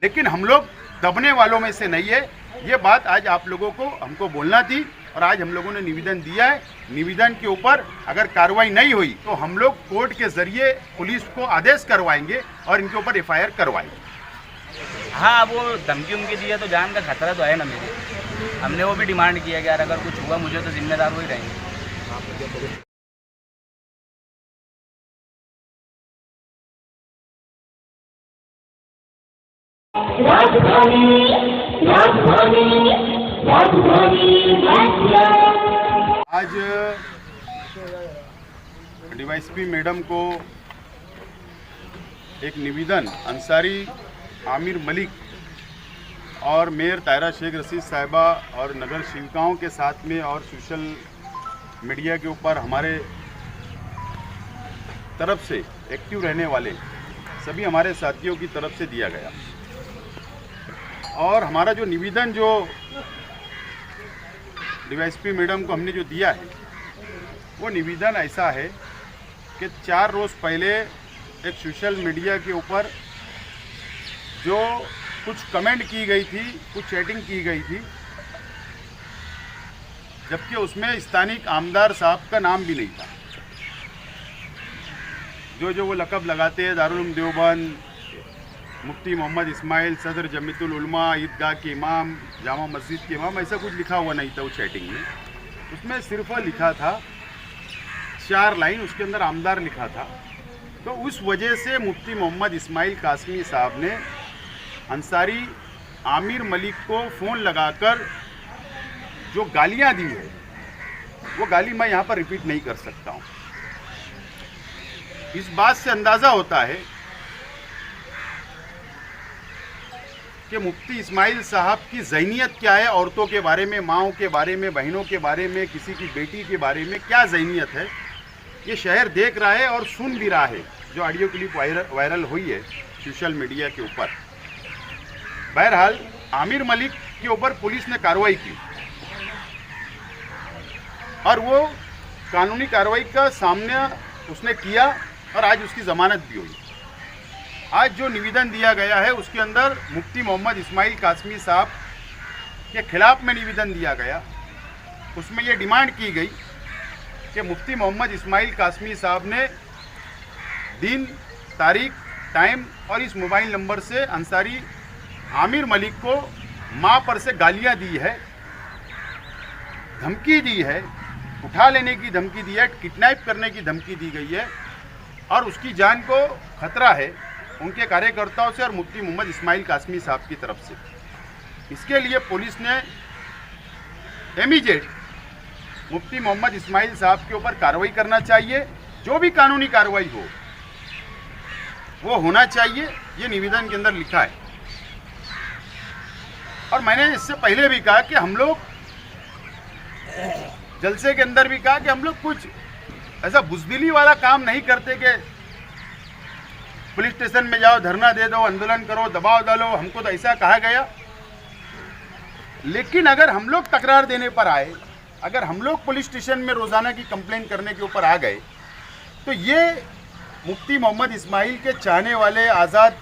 लेकिन हम लोग दबने वालों में से नहीं है। ये बात आज आप लोगों को हमको बोलना थी और आज हम लोगों ने निवेदन दिया है। निवेदन के ऊपर अगर कार्रवाई नहीं हुई तो हम लोग कोर्ट के जरिए पुलिस को आदेश करवाएंगे और इनके ऊपर एफआईआर करवाएंगे। हाँ, वो धमकी उमकी दी है तो जान का खतरा तो है ना मेरी। हमने वो भी डिमांड किया कि यार अगर कुछ हुआ मुझे तो जिम्मेदार वो ही रहेंगे। आज डीवाईएसपी मैडम को एक निवेदन अंसारी आमिर मलिक और मेयर तायरा शेख रशीद साहिबा और नगर सेविकाओं के साथ में और सोशल मीडिया के ऊपर हमारे तरफ से एक्टिव रहने वाले सभी हमारे साथियों की तरफ से दिया गया। और हमारा जो निवेदन जो डीवाईएसपी मैडम को हमने जो दिया है वो निवेदन ऐसा है कि 4 रोज़ पहले एक सोशल मीडिया के ऊपर जो कुछ कमेंट की गई थी, कुछ चैटिंग की गई थी, जबकि उसमें स्थानीय आमदार साहब का नाम भी नहीं था। जो वो लक़ब लगाते हैं दारुल उलूम देवबंद, मुफ्ती मोहम्मद इस्माइल, सदर जमीयतुल उलमा, ईदगाह के इमाम, जामा मस्जिद के इमाम, ऐसा कुछ लिखा हुआ नहीं था वो चैटिंग में। उसमें सिर्फ लिखा था 4 लाइन, उसके अंदर आमदार लिखा था। तो उस वजह से मुफ्ती मोहम्मद इस्माइल कासमी साहब ने अंसारी आमिर मलिक को फ़ोन लगाकर जो गालियां दी है वो गाली मैं यहाँ पर रिपीट नहीं कर सकता हूँ। इस बात से अंदाज़ा होता है कि मुफ्ती इस्माइल साहब की ज़हनियत क्या है, औरतों के बारे में, माओं के बारे में, बहनों के बारे में, किसी की बेटी के बारे में क्या ज़हनियत है, ये शहर देख रहा है और सुन भी रहा है। जो ऑडियो क्लिप वायरल हुई है सोशल मीडिया के ऊपर। बहरहाल आमिर मलिक के ऊपर पुलिस ने कार्रवाई की और वो कानूनी कार्रवाई का सामना उसने किया और आज उसकी ज़मानत भी हुई। आज जो निवेदन दिया गया है उसके अंदर मुफ्ती मोहम्मद इस्माइल कासमी साहब के खिलाफ में निवेदन दिया गया। उसमें ये डिमांड की गई कि मुफ्ती मोहम्मद इस्माइल कासमी साहब ने दिन, तारीख, टाइम और इस मोबाइल नंबर से अंसारी आमिर मलिक को माँ पर से गालियाँ दी है, धमकी दी है, उठा लेने की धमकी दी है, किडनैप करने की धमकी दी गई है और उसकी जान को खतरा है उनके कार्यकर्ताओं से और मुफ्ती मोहम्मद इस्माइल कासमी साहब की तरफ से। इसके लिए पुलिस ने इमीडिएट मुफ्ती मोहम्मद इस्माइल साहब के ऊपर कार्रवाई करना चाहिए। जो भी कानूनी कार्रवाई हो वो होना चाहिए, ये निवेदन के अंदर लिखा है। और मैंने इससे पहले भी कहा कि हम लोग जलसे के अंदर भी कहा कि हम लोग कुछ ऐसा बुजदिली वाला काम नहीं करते कि पुलिस स्टेशन में जाओ, धरना दे दो, आंदोलन करो, दबाव डालो। हमको तो ऐसा कहा गया। लेकिन अगर हम लोग तकरार देने पर आए, अगर हम लोग पुलिस स्टेशन में रोज़ाना की कंप्लेन करने के ऊपर आ गए, तो ये मुफ्ती मोहम्मद इस्माइल के चाहने वाले आज़ाद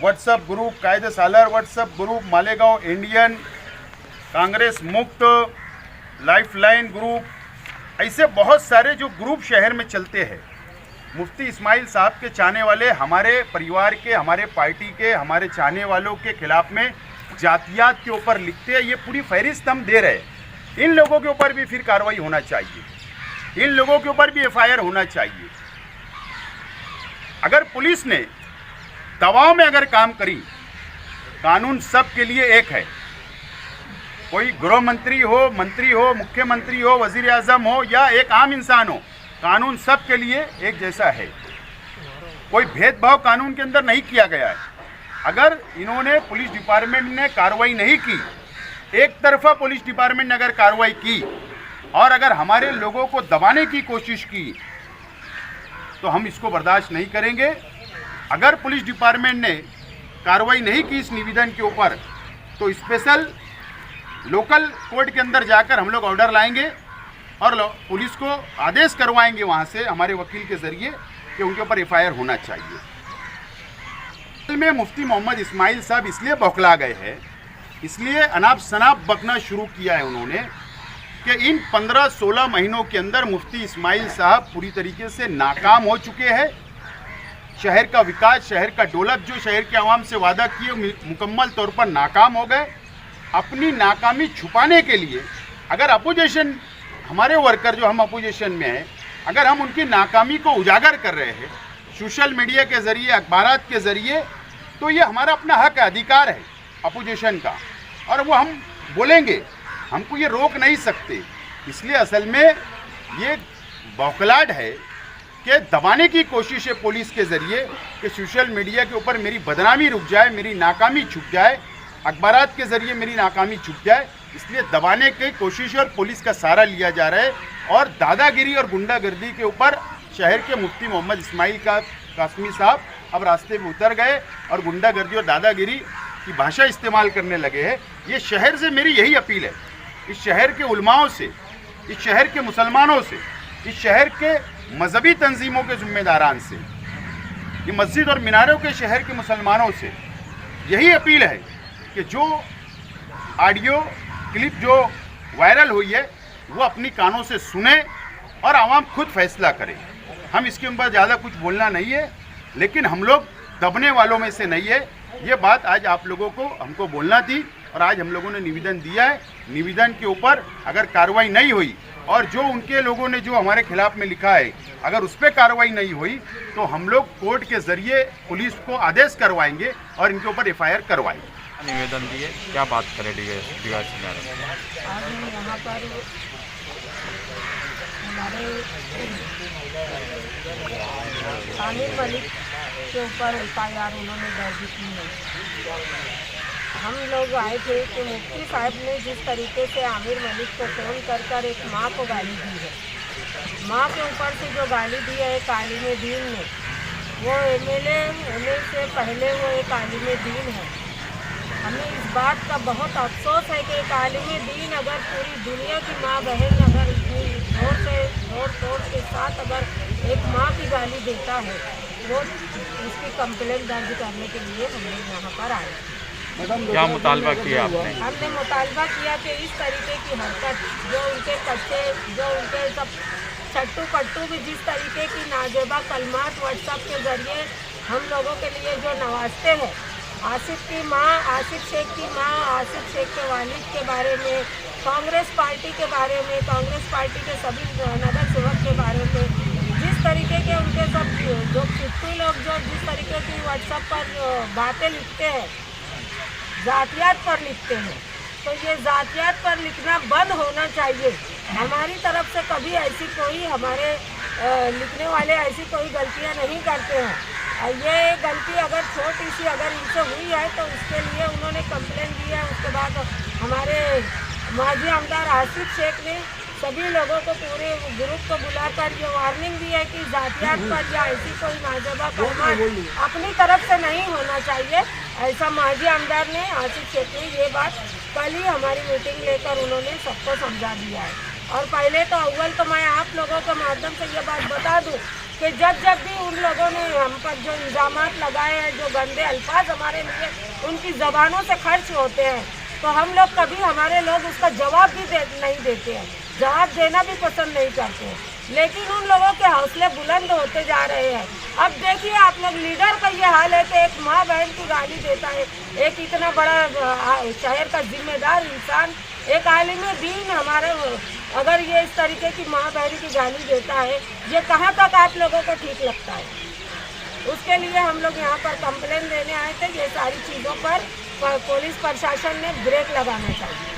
व्हाट्सएप ग्रुप, कायदे सालर WhatsApp group, Malegaon Indian, Congress मुक्त, लाइफलाइन ग्रुप, ऐसे बहुत सारे जो ग्रुप शहर में चलते हैं, मुफ्ती इस्माइल साहब के चाहने वाले हमारे परिवार के, हमारे पार्टी के, हमारे चाहने वालों के खिलाफ में जातियात के ऊपर लिखते हैं। ये पूरी फहरिस्त हम दे रहे हैं। इन लोगों के ऊपर भी फिर कार्रवाई होना चाहिए, इन लोगों के ऊपर भी एफआईआर होना चाहिए। अगर पुलिस ने दबाव में अगर काम करी, कानून सब के लिए एक है। कोई गृह मंत्री हो, मंत्री हो, मुख्यमंत्री हो, वजीर आजम हो या एक आम इंसान हो, कानून सब के लिए एक जैसा है। कोई भेदभाव कानून के अंदर नहीं किया गया है। अगर इन्होंने, पुलिस डिपार्टमेंट ने कार्रवाई नहीं की, एक तरफा पुलिस डिपार्टमेंट ने अगर कार्रवाई की और अगर हमारे लोगों को दबाने की कोशिश की, तो हम इसको बर्दाश्त नहीं करेंगे। अगर पुलिस डिपार्टमेंट ने कार्रवाई नहीं की इस निवेदन के ऊपर, तो स्पेशल लोकल कोर्ट के अंदर जाकर हम लोग ऑर्डर लाएंगे और पुलिस को आदेश करवाएंगे वहाँ से हमारे वकील के ज़रिए कि उनके ऊपर एफआईआर होना चाहिए। में मुफ्ती मोहम्मद इस्माइल साहब इसलिए बौखला गए हैं, इसलिए अनाप शनाप बकना शुरू किया है उन्होंने कि इन 15-16 महीनों के अंदर मुफ्ती इस्माइल साहब पूरी तरीके से नाकाम हो चुके हैं। शहर का विकास, शहर का डेवलप जो शहर के आवाम से वादा किए मुकम्मल तौर पर नाकाम हो गए। अपनी नाकामी छुपाने के लिए अगर अपोजिशन, हमारे वर्कर जो हम अपोजिशन में हैं, अगर हम उनकी नाकामी को उजागर कर रहे हैं सोशल मीडिया के ज़रिए, अखबारात के ज़रिए, तो ये हमारा अपना हक है, अधिकार है अपोजिशन का, और वो हम बोलेंगे, हमको ये रोक नहीं सकते। इसलिए असल में ये बौखलाहट है कि दबाने की कोशिश है पुलिस के ज़रिए कि सोशल मीडिया के ऊपर मेरी बदनामी रुक जाए, मेरी नाकामी छुप जाए, अखबारात के ज़रिए मेरी नाकामी छुप जाए, इसलिए दबाने की कोशिश और पुलिस का सहारा लिया जा रहा है। और दादागिरी और गुंडागर्दी के ऊपर शहर के मुफ्ती मोहम्मद इस्माइल कासमी साहब अब रास्ते में उतर गए और गुंडागर्दी और दादागिरी की भाषा इस्तेमाल करने लगे हैं। ये शहर से मेरी यही अपील है, इस शहर के उलमाओं से, इस शहर के मुसलमानों से, इस शहर के मजहबी तंजीमों के जिम्मेदारान से, ये मस्जिद और मीनारों के शहर के मुसलमानों से यही अपील है कि जो ऑडियो क्लिप जो वायरल हुई है वो अपनी कानों से सुने और आवाम खुद फैसला करे। हम इसके ऊपर ज़्यादा कुछ बोलना नहीं है, लेकिन हम लोग दबने वालों में से नहीं है। ये बात आज आप लोगों को हमको बोलना थी और आज हम लोगों ने निवेदन दिया है। निवेदन के ऊपर अगर कार्रवाई नहीं हुई और जो उनके लोगों ने जो हमारे खिलाफ में लिखा है अगर उस पर कार्रवाई नहीं हुई तो हम लोग कोर्ट के ज़रिए पुलिस को आदेश करवाएंगे और इनके ऊपर FIR करवाएंगे। निवेदन दिए, क्या बात करें डीवाईसी आज हम यहाँ पर हमारे आमिर मलिक के ऊपर FIR उन्होंने दर्ज की है। हम लोग आए थे कि मुफ्ती साहब ने जिस तरीके से आमिर मलिक को फ़ोन कर एक माँ को गाली दी है, माँ के ऊपर से जो गाली दी है एक आलिम दीन ने, वो MLA से पहले वो एक आलिम दीन है। हमें इस बात का बहुत अफसोस है कि एक आलिम दीन अगर पूरी दुनिया की माँ बहन अगर इतनी जोर तोड़ के साथ अगर एक माँ की गाली देता है, वो उसकी कंप्लेंट दर्ज करने के लिए हम लोग यहाँ पर आए। क्या मुतालबा किया आपने? हमने मुतालबा किया कि इस तरीके की हरकत जो उनके कच्चे, जो उनके सब छट्टू पट्टू भी जिस तरीके की नाजेबा कलमात व्हाट्सएप के ज़रिए हम लोगों के लिए जो नवाजते हैं, आसिफ की माँ, आसिफ शेख की माँ, आसिफ शेख के वालिद के बारे में, कांग्रेस पार्टी के बारे में, कांग्रेस पार्टी के सभी नगर सेवक के बारे में, जिस तरीके के उनके सब जो पिट्टू लोग जो जिस तरीके की व्हाट्सएप पर बातें लिखते हैं, जातियात पर लिखते हैं, तो ये जातियात पर लिखना बंद होना चाहिए। हमारी तरफ से कभी ऐसी कोई हमारे लिखने वाले ऐसी कोई गलतियां नहीं करते हैं। ये गलती अगर छोटी सी अगर इनसे हुई है तो उसके लिए उन्होंने कंप्लेंट दी है। उसके बाद हमारे माजी आमदार आसिफ शेख ने सभी लोगों को, पूरे ग्रुप को बुलाकर ये वार्निंग दी है कि जातियात पर या ऐसी कोई नाजेबा कलमात अपनी तरफ से नहीं होना चाहिए। ऐसा माजी आमदार ने, आसिफ शेख ने ये बात कल ही हमारी मीटिंग लेकर उन्होंने सबको समझा दिया है। और पहले तो अव्वल तो मैं आप लोगों के माध्यम से ये बात बता दूं कि जब भी उन लोगों ने हम पर जो इल्ज़ामात लगाए हैं, जो गंदे अल्फाज हमारे लिए उनकी ज़बानों से खर्च होते हैं, तो हम लोग कभी हमारे लोग उसका जवाब भी नहीं देते हैं, जवाब देना भी पसंद नहीं करते हैं। लेकिन उन लोगों के हौसले बुलंद होते जा रहे हैं। अब देखिए आप लोग, लीडर का ये हाल है कि एक माँ बहन की गाली देता है, एक इतना बड़ा शहर का जिम्मेदार इंसान, एक आलिम दीन हमारे, अगर ये इस तरीके की माँ बहन की गाली देता है, ये कहाँ तक आप लोगों को ठीक लगता है? उसके लिए हम लोग यहाँ पर कंप्लेन देने आए थे। ये सारी चीज़ों पर पुलिस प्रशासन ने ब्रेक लगाना चाहिए।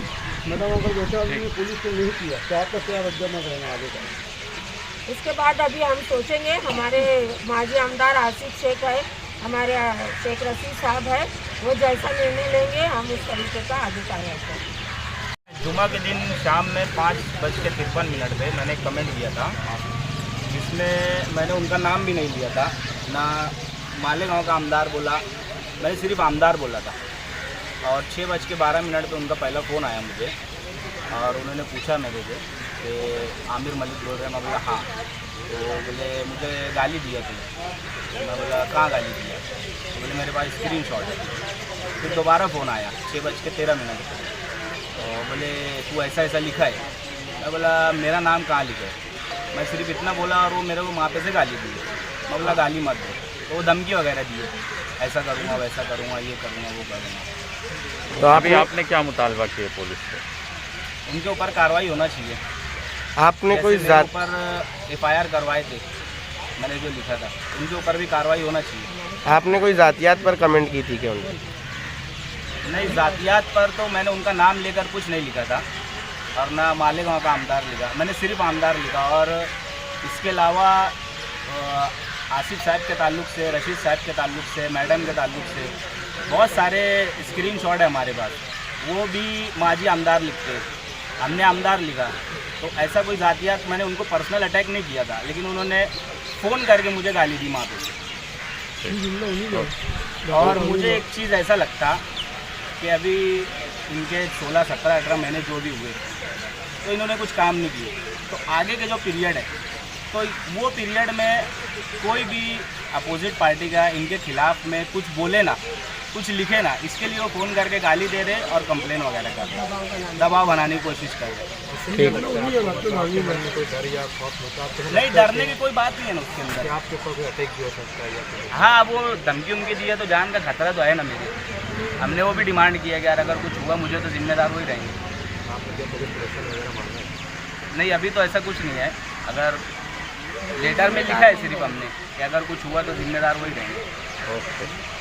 मैडम अगर जैसे पुलिस ने नहीं किया तो आपका क्या रद्दमत रहना आगे का? इसके बाद अभी हम सोचेंगे। हमारे माजी आमदार आसिफ शेख है, हमारे शेख रशीद साहब है, वो जैसा निर्णय लेंगे हम उस तरीके का आगे कार्रवाई करेंगे। जुमा के दिन शाम में 5:53 पे मैंने कमेंट किया था, जिसमें मैंने उनका नाम भी नहीं लिया था, ना मालेगांव का आमदार बोला, मैंने सिर्फ आमदार बोला था। और 6:12 पे उनका पहला फ़ोन आया मुझे और उन्होंने पूछा मेरे से कि आमिर मलिक बोल रहे हैं। मैं बोला हाँ। तो बोले मुझे गाली दिया थे। तो मैं बोला कहाँ गाली दिया? तो बोले मेरे पास स्क्रीन शॉट है। फिर दोबारा फ़ोन आया 6:13 पर। तो बोले तू ऐसा ऐसा लिखा है। मैं बोला मेरा नाम कहाँ लिखा है? मैं सिर्फ इतना बोला और वो मेरे को वहाँ पे से गाली दी। मैं बोला गाली मत दो। तो वो धमकी वगैरह दिए, ऐसा करूँगा वैसा करूँगा, ये करूँगा वो करूँगा। तो अभी आपने क्या मुतालबा किया पुलिस से? उनके ऊपर कार्रवाई होना चाहिए। आपने कोई जैसे जात मेरे ऊपर FIR करवाए थे, मैंने जो लिखा था, उनके ऊपर भी कार्रवाई होना चाहिए। आपने कोई जातियात पर कमेंट की थी क्या उनकी? नहीं, जातियात पर तो मैंने उनका नाम लेकर कुछ नहीं लिखा था और ना मालेगांव का आमदार लिखा, मैंने सिर्फ आमदार लिखा। और इसके अलावा आसिफ साहब के ताल्लुक से, रशीद साहब के ताल्लुक से, मैडम के ताल्लुक से बहुत सारे स्क्रीनशॉट है हमारे पास, वो भी माजी आमदार लिखते, हमने आमदार लिखा। तो ऐसा कोई जातियात मैंने उनको पर्सनल अटैक नहीं किया था, लेकिन उन्होंने फ़ोन करके मुझे गाली दी वहाँ पे। और मुझे एक चीज़ ऐसा लगता कि अभी इनके 16, 17, 18 महीने जो भी हुए तो इन्होंने कुछ काम नहीं किए। तो आगे के जो पीरियड है, तो वो पीरियड में कोई भी अपोजिट पार्टी का इनके खिलाफ में कुछ बोले ना, कुछ लिखे ना, इसके लिए वो फ़ोन करके गाली दे रहे और कंप्लेन वगैरह कर रहे, दबाव बनाने की कोशिश कर रहे। नहीं, डरने की कोई बात नहीं है ना उसके अंदर। आपके ऊपर कोई अटैक भी हो सकता है या फिर हाँ, वो धमकी उनकी दी है तो जान का खतरा तो है ना मेरी। हमने वो भी डिमांड किया कि यार अगर कुछ हुआ मुझे तो जिम्मेदार वही रहेंगे। आपने क्या पुलिस प्रेशर वगैरह मांगा है? नहीं, अभी तो ऐसा कुछ नहीं है। अगर लेटर में लिखा है सिर्फ हमने कि अगर कुछ हुआ तो जिम्मेदार वही रहेंगे। ओके।